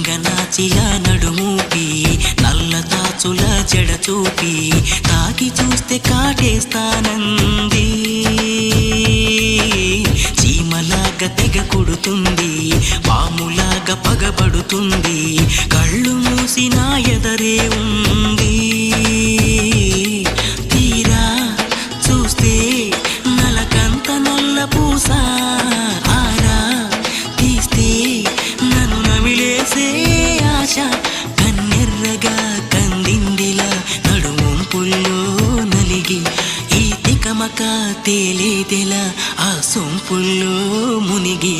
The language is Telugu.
గనాచిలా నడుమూపి నల్ల తాచుల జడ చూపి తాకి చూస్తే కాటేస్తానంది. చీమలాగా తెగ కుడుతుంది, పాములాగా పగబడుతుంది, కళ్ళు మూసి నా ఎదరే ఉంది. తీరా చూస్తే నలకంత నల్ల పూస, ఆరా తీస్తే నన్ను నమిలేసే ఆశ. కన్నెర్రగా కందిందిలా నడుముంపుల్లో నలిగి, ఈ తికమక తేలేదెలా ఆ సొంపుల్లో మునిగి.